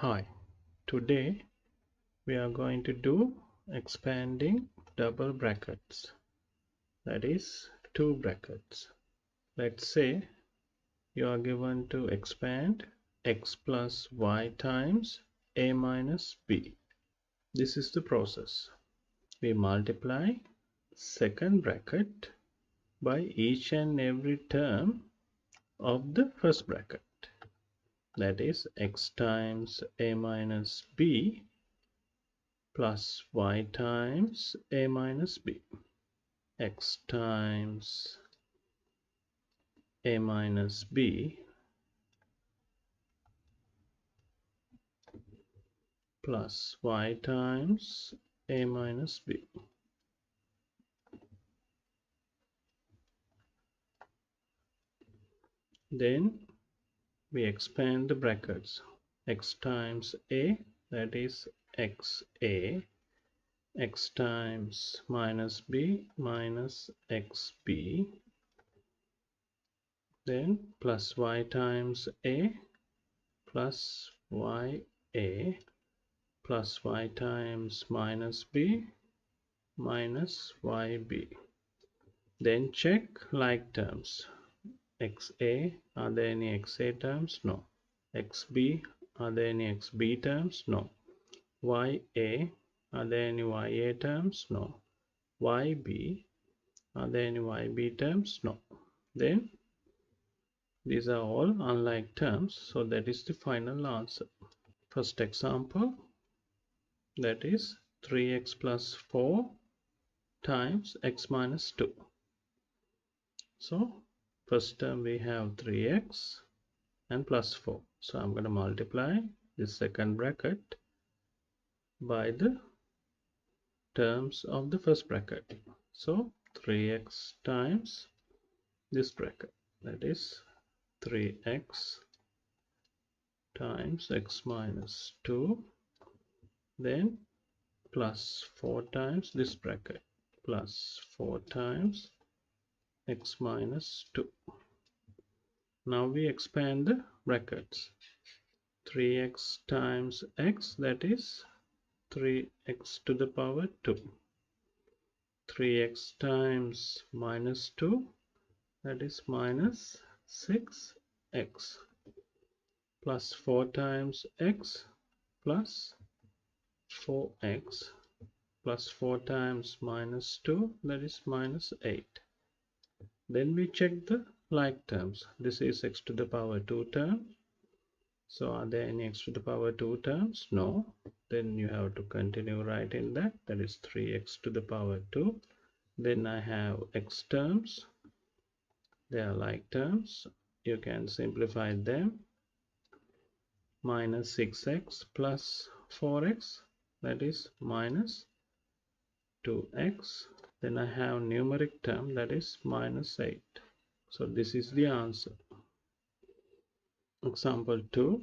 Hi, today we are going to do expanding double brackets, that is two brackets. Let's say you are given to expand x plus y times a minus b. This is the process. We multiply second bracket by each and every term of the first bracket, that is x times a minus b plus y times a minus b. X times a minus b plus y times a minus b. Then we expand the brackets. X times a, that is xa, x times minus b minus xb, then plus y times a plus ya plus y times minus b minus yb. Then check like terms. XA, are there any XA terms? No. XB, are there any XB terms? No. YA, are there any YA terms? No. YB, are there any YB terms? No. Then these are all unlike terms, so that is the final answer. First example, that is 3x plus 4 times x minus 2. So first term we have 3x and plus 4. So I'm going to multiply this second bracket by the terms of the first bracket. So 3x times this bracket, that is 3x times x minus 2, then plus 4 times this bracket, plus 4 times x minus 2. Now we expand the brackets. 3x times x, that is 3x to the power 2. 3x times minus 2, that is minus 6x, plus 4 times x plus 4x, plus 4 times minus 2, that is minus 8. Then we check the like terms. This is x to the power 2 term. So are there any x to the power 2 terms? No. Then you have to continue writing that. That is 3x to the power 2. Then I have x terms. They are like terms. You can simplify them. Minus 6x plus 4x, that is minus 2x. Then I have numeric term, that is minus 8. So this is the answer. Example 2,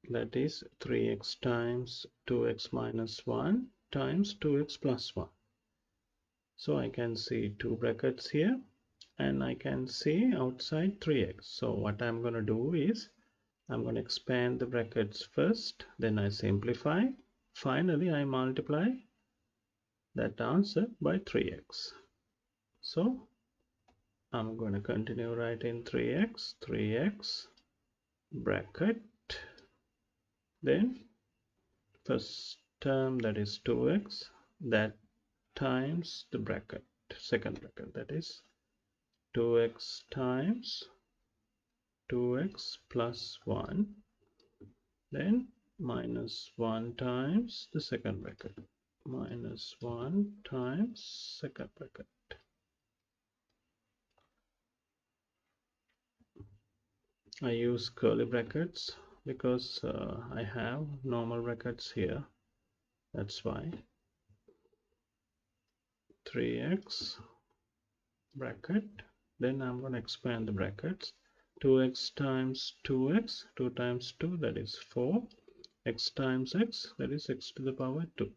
that is 3x times 2x minus 1 times 2x plus 1. So I can see two brackets here and I can see outside 3x. So what I'm going to do is I'm going to expand the brackets first, then I simplify. Finally, I multiply that answer by 3x. So I'm going to continue writing 3x bracket, then first term, that is 2x, that times the bracket, second bracket, that is 2x times 2x plus 1, then minus 1 times the second bracket, minus 1 times second bracket. I use curly brackets because I have normal brackets here, that's why. 3x bracket, then I'm going to expand the brackets. 2x times 2x, 2 times 2, that is 4. X times x, that is x to the power 2.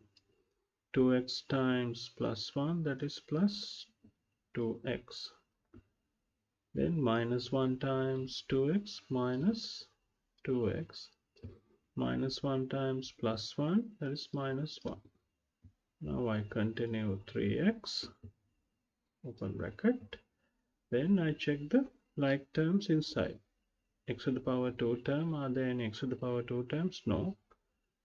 2x times plus 1, that is plus 2x. Then minus 1 times 2x minus 2x. minus 1 times plus 1, that is minus 1. Now I continue 3x, open bracket. Then I check the like terms inside. X to the power 2 term, are there any x to the power 2 terms? No.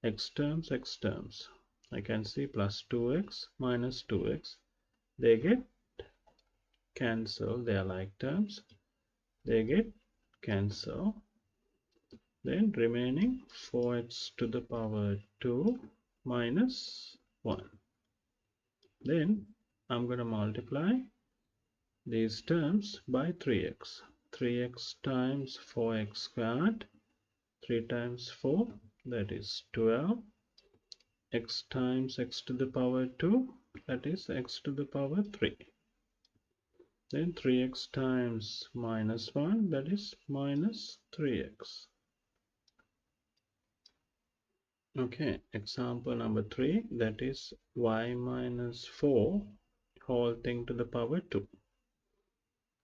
X terms, x terms. I can see plus 2x minus 2x. They get cancelled, they are like terms. They get cancelled. Then remaining 4x to the power 2 minus 1. Then I'm going to multiply these terms by 3x. 3x times 4x squared, 3 times 4, that is 12. X times x to the power 2, that is x to the power 3. Then 3x times minus 1, that is minus 3x. Okay, example number 3, that is y minus 4 whole thing to the power 2.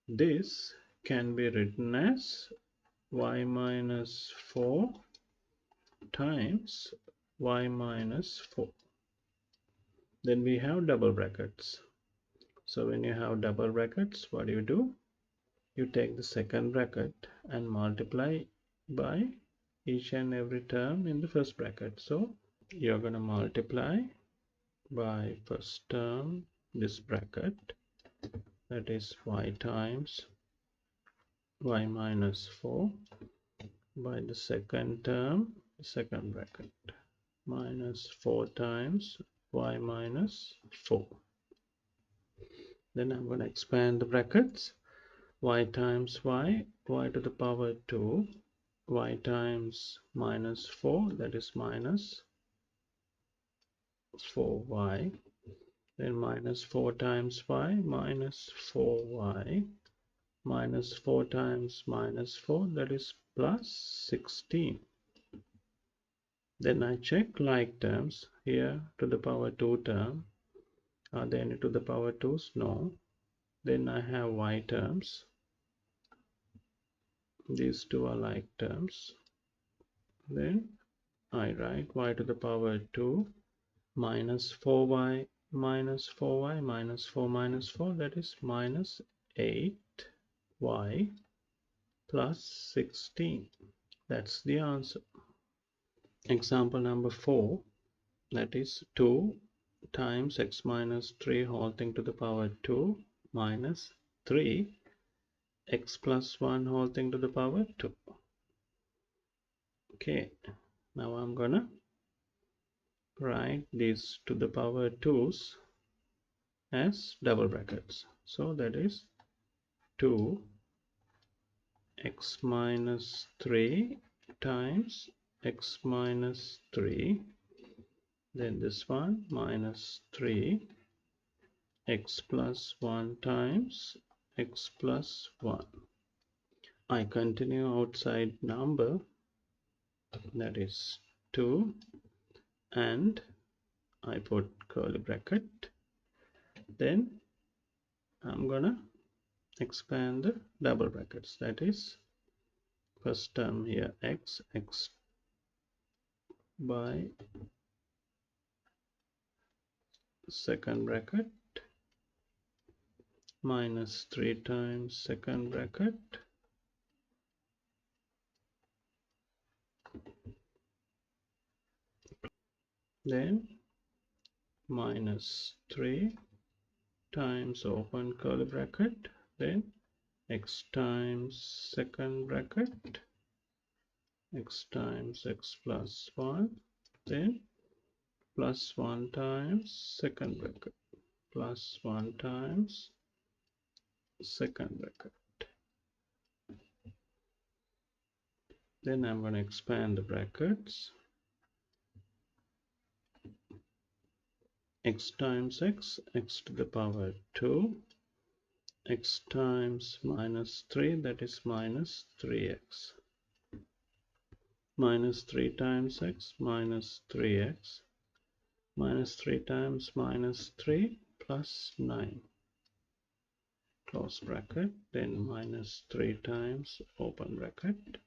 This can be written as y minus 4 times y minus 4. Then we have double brackets. So when you have double brackets, what do? You take the second bracket and multiply by each and every term in the first bracket. So you're going to multiply by first term this bracket, that is y times y minus 4, by the second term, second bracket, minus 4 times y minus 4. Then I'm going to expand the brackets. Y times y to the power 2, y times minus 4, that is minus 4y. Then minus 4 times y, minus 4y. Minus 4 times minus 4, that is plus 16. Then I check like terms. Here to the power 2 term, are there any to the power 2's? No. Then I have y terms. These two are like terms. Then I write y to the power 2 minus 4y minus 4y minus 4 minus 4, that is minus 8y plus 16. That's the answer. Example number 4, that is 2 times x minus 3 whole thing to the power 2 minus 3 x plus 1 whole thing to the power 2. Okay, now I'm gonna write these to the power 2's as double brackets. So that is 2 x minus 3 times x minus 3, then this one minus 3 x plus 1 times x plus 1. I continue outside number, that is 2, and I put curly bracket. Then I'm gonna expand the double brackets, that is first term here x by second bracket minus 3 times second bracket then minus 3 times open curly bracket, then x times second bracket, x times x plus 1, then plus 1 times second bracket, plus 1 times second bracket. Then I'm going to expand the brackets. X times x, x to the power 2, x times minus 3, that is minus 3x. Minus 3 times x, minus 3x. Minus 3 times minus 3, plus 9. Close bracket, then minus 3 times open bracket.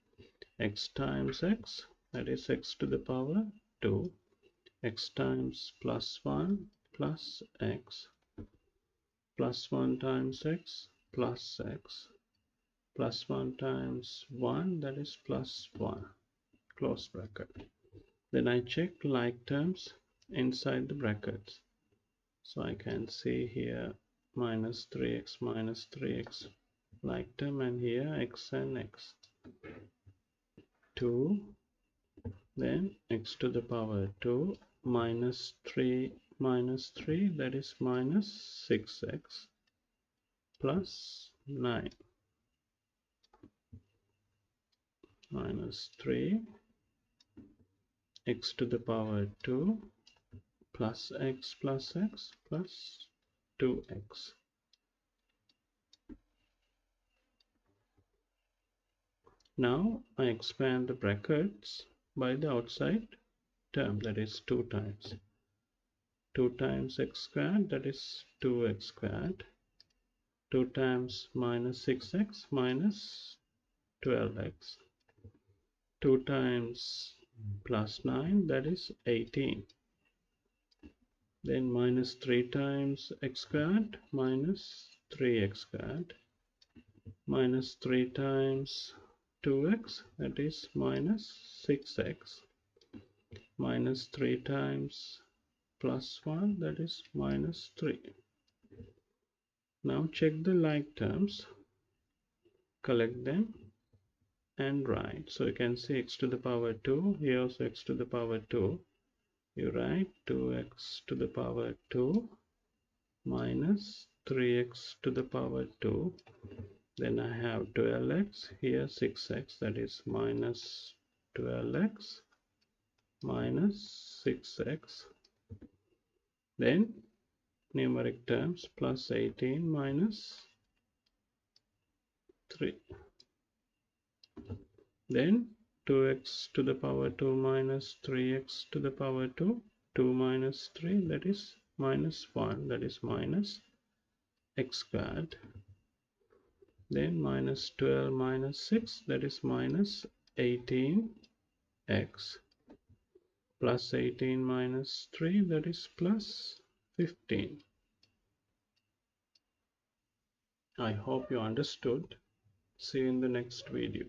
X times x, that is x to the power 2, x times plus 1 plus x, plus 1 times x plus x, plus 1 times 1, that is plus 1, close bracket. Then I check like terms inside the brackets. So I can see here minus 3x like term, and here x and x. 2, then x to the power 2 minus 3 that is minus 6x plus 9 minus 3 x to the power 2 plus x plus 2x. Now I expand the brackets by the outside term, that is 2 times. 2 times x squared, that is 2x squared. 2 times minus 6x minus 12x. 2 times plus 9, that is 18. Then minus 3 times x squared minus 3x squared. Minus 3 times 2x, that is minus 6x. Minus 3 times plus 1, that is minus 3. Now check the like terms, collect them and write. So you can see x to the power 2, here also x to the power 2. You write 2x to the power 2 minus 3x to the power 2. Then I have 12x, here 6x, that is minus 12x minus 6x. Then numeric terms plus 18 minus 3. Then 2x to the power 2 minus 3x to the power 2. 2 minus 3, that is minus 1, that is minus x squared. Then minus 12 minus 6, that is minus 18x. Plus 18 minus 3, that is plus 15. I hope you understood. See you in the next video.